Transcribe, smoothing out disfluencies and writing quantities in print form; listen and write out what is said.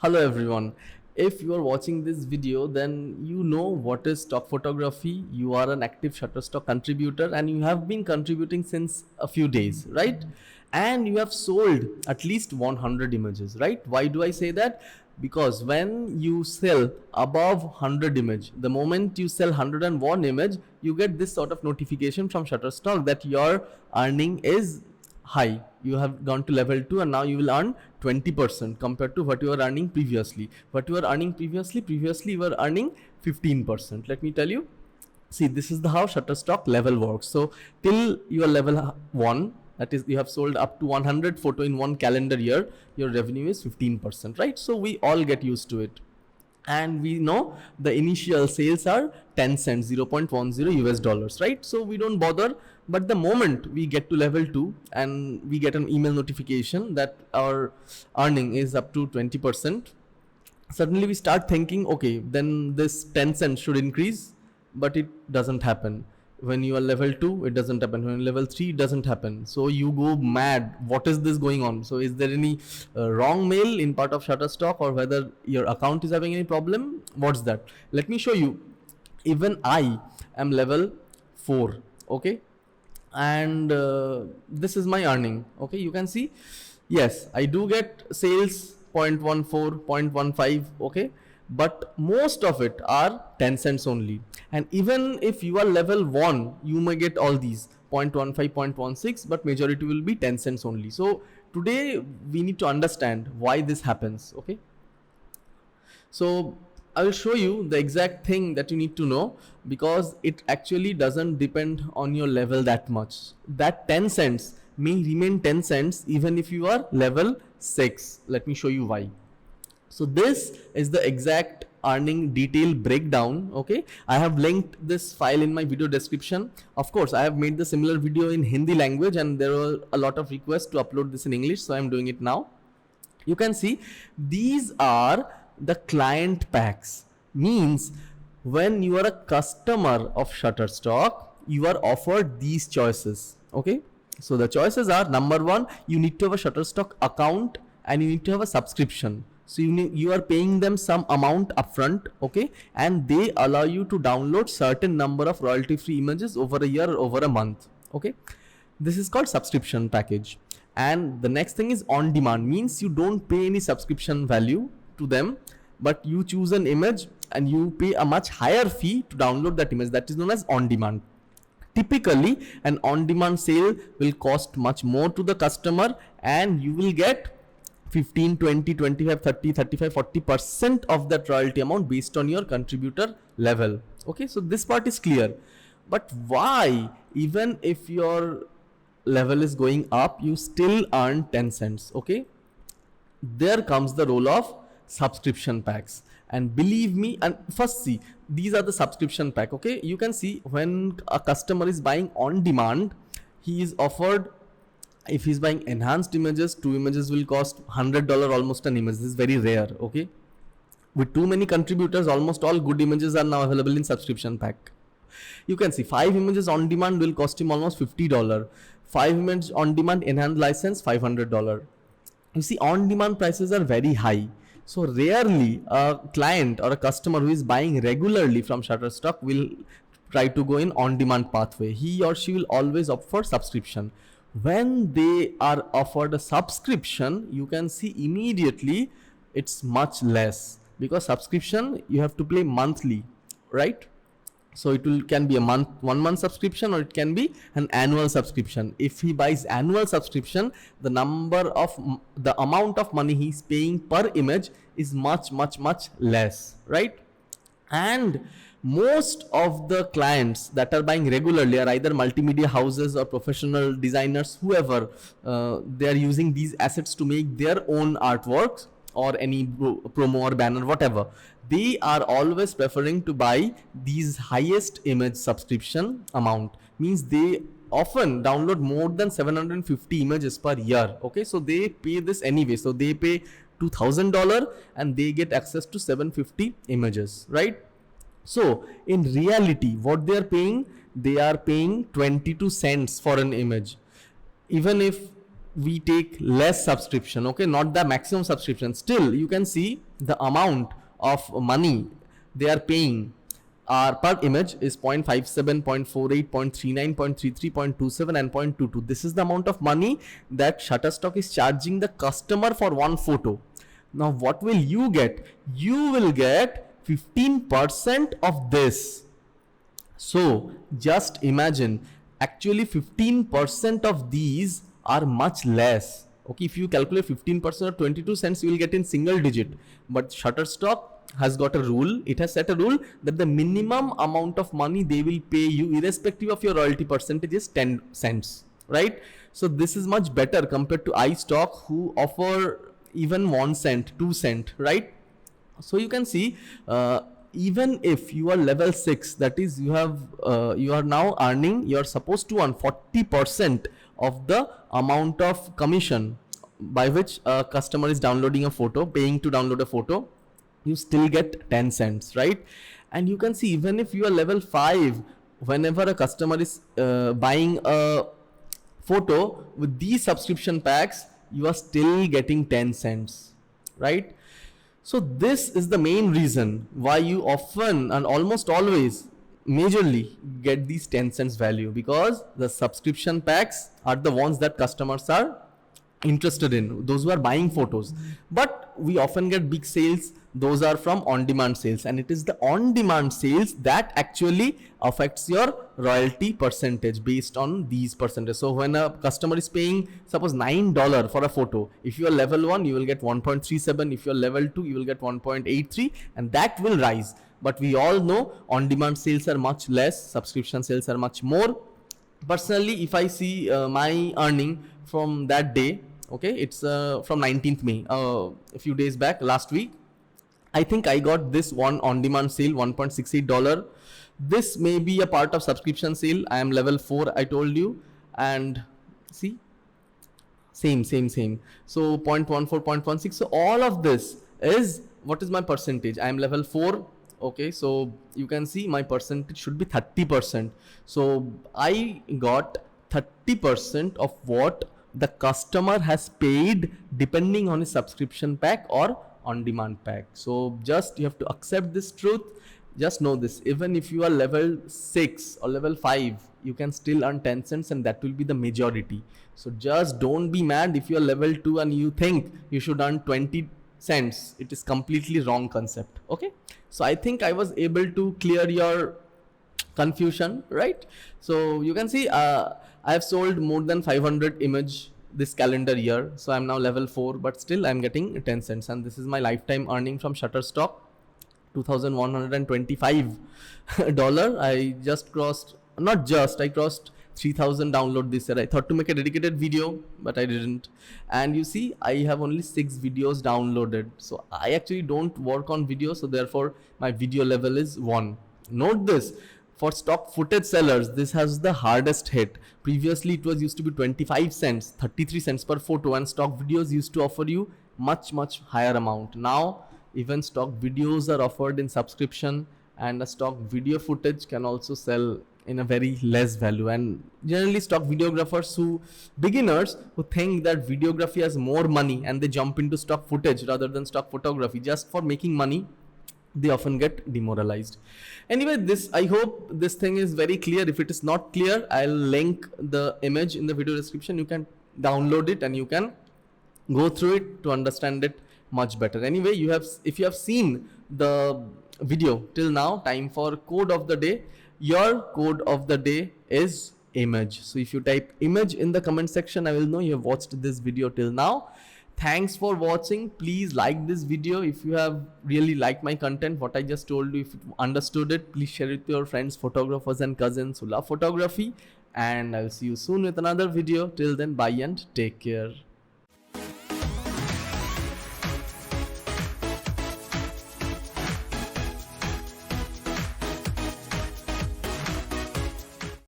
Hello everyone. If you are watching this video, then you know what is stock photography. You are an active Shutterstock contributor and you have been contributing since a few days, right? And you have sold at least 100 images, right? Why do I say that? Because when you sell above 100 image, the moment you sell 101 image, you get this sort of notification from Shutterstock that your earning is high. You have gone to level 2 and now you will earn 20% compared to what you were earning previously. What you were earning previously you were earning 15%. Let me tell you. See, this is the how Shutterstock level works. So till your level 1, that is you have sold up to 100 photo in one calendar year, your revenue is 15%, right? So we all get used to it. And we know the initial sales are 10 cents, 0.10 US dollars, right? So we don't bother. But the moment we get to level 2 and we get an email notification that our earning is up to 20%, suddenly we start thinking, okay, then this 10 cents should increase, but it doesn't happen. When you are level 2, it doesn't happen. When level 3, it doesn't happen. So you go mad. What is this going on? So is there any wrong mail in part of Shutterstock, or whether your account is having any problem? What's that? Let me show you. Even I am level 4, okay? And this is my earning, okay? You can see, yes, I do get sales 0.14, 0.15, okay? But most of it are 10 cents only. And even if you are level 1, you may get all these 0.15, 0.16, but majority will be 10 cents only. So today we need to understand why this happens, okay? So I will show you the exact thing that you need to know, because it actually doesn't depend on your level that much. That 10 cents may remain 10 cents even if you are level 6. Let me show you why. So this is the exact earning detail breakdown, okay? I have linked this file in my video description. Of course, I have made the similar video in Hindi language and there were a lot of requests to upload this in English, so I'm doing it now. You can see these are the client packs. Means when you are a customer of Shutterstock, you are offered these choices, okay? So the choices are, number 1, you need to have a Shutterstock account and you need to have a subscription. So you are paying them some amount upfront, okay? And they allow you to download certain number of royalty free images over a year or over a month, okay? This is called subscription package. And the next thing is on demand, means you don't pay any subscription value to them, but you choose an image and you pay a much higher fee to download that image. That is known as on demand. Typically an on demand sale will cost much more to the customer and you will get 15, 20, 25, 30, 35, 40% of that royalty amount based on your contributor level, okay? So this part is clear. But why, even if your level is going up, you still earn 10 cents, okay? There comes the role of subscription packs. And believe me, and first see, these are the subscription pack, okay? You can see when a customer is buying on demand, he is offered, if he's buying enhanced images, 2 images will cost $100 almost an image. This is very rare, okay? With too many contributors, almost all good images are now available in subscription pack. You can see 5 images on demand will cost him almost $50. 5 images on demand enhanced license, $500. You see, on demand prices are very high. So rarely a client or a customer who is buying regularly from Shutterstock will try to go in on demand pathway. He or she will always opt for subscription. When they are offered a subscription, you can see immediately it's much less, because subscription you have to pay monthly, right? So it can be a 1 month subscription, or it can be an annual subscription. If he buys annual subscription, the amount of money he's paying per image is much less, right? And most of the clients that are buying regularly are either multimedia houses or professional designers, whoever, they are using these assets to make their own artworks or any promo or banner, whatever. They are always preferring to buy these highest image subscription amount. Means they often download more than 750 images per year, okay? So they pay this anyway. So they pay $2,000 and they get access to 750 images, right? So in reality, what they are paying 22 cents for an image. Even if we take less subscription, okay, not the maximum subscription, still you can see the amount of money they are paying per image is 0.57, 0.48, 0.39, 0.33, 0.27 and 0.22. This is the amount of money that Shutterstock is charging the customer for one photo. Now what will you get? You will get 15% of this. So just imagine, actually 15% of these are much less. Okay, if you calculate 15% of 22 cents, you will get in single digit. But Shutterstock has got a rule. It has set a rule that the minimum amount of money they will pay you, irrespective of your royalty percentage, is 10 cents, right? So this is much better compared to iStock, who offer even 1 cent, 2 cent, right? So you can see, even if you are level 6, that is you are now earning, you are supposed to earn 40% of the amount of commission by which a customer is downloading a photo, paying to download a photo, you still get 10 cents, right? And you can see, even if you are level 5, whenever a customer is buying a photo with these subscription packs, you are still getting 10 cents, right? So this is the main reason why you often and almost always majorly get these 10 cents value, because the subscription packs are the ones that customers are interested in, those who are buying photos. But we often get big sales, those are from on-demand sales, and it is the on-demand sales that actually affects your royalty percentage based on these percentages. So when a customer is paying suppose $9 for a photo, if you are level 1 you will get 1.37, if you are level 2 you will get 1.83, and that will rise. But we all know on-demand sales are much less, subscription sales are much more. Personally, if I see my earning from that day, okay, it's from 19th May, a few days back, last week, I think I got this one on-demand sale, $1.68. This may be a part of subscription sale. I am level 4, I told you, and see, same. So 0.14, 0.16. So all of this is, what is my percentage? I am level 4. Okay, so you can see my percentage should be 30%. So I got 30% of what the customer has paid, depending on his subscription pack or on-demand pack. So just you have to accept this truth. Just know this, even if you are level 6 or level 5, you can still earn 10 cents, and that will be the majority. So just don't be mad if you are level 2 and you think you should earn 20 cents. It is completely wrong concept. Okay, so I think I was able to clear your confusion, right? So you can see I have sold more than 500 image this calendar year, so I'm now level 4, but still I'm getting 10 cents, and this is my lifetime earning from Shutterstock, $2,125. I just crossed, not just, I crossed 3,000 download this year. I thought to make a dedicated video, but I didn't. And you see, I have only 6 videos downloaded, so I actually don't work on videos, so therefore my video level is 1. Note this, for stock footage sellers, this has the hardest hit. Previously it was used to be 25 cents, 33 cents per photo, and stock videos used to offer you much higher amount. Now even stock videos are offered in subscription, and a stock video footage can also sell in a very less value. And generally stock videographers, beginners who think that videography has more money, and they jump into stock footage rather than stock photography just for making money, they often get demoralized. Anyway, I hope this thing is very clear. If it is not clear, I'll link the image in the video description. You can download it and you can go through it to understand it much better. Anyway, if you have seen the video till now, time for code of the day. Your code of the day is image. So if you type image in the comment section, I will know you have watched this video till now. Thanks for watching. Please like this video if you have really liked my content, what I just told you. If you understood it, please share it with your friends, photographers and cousins who love photography, and I will see you soon with another video. Till then, bye and take care.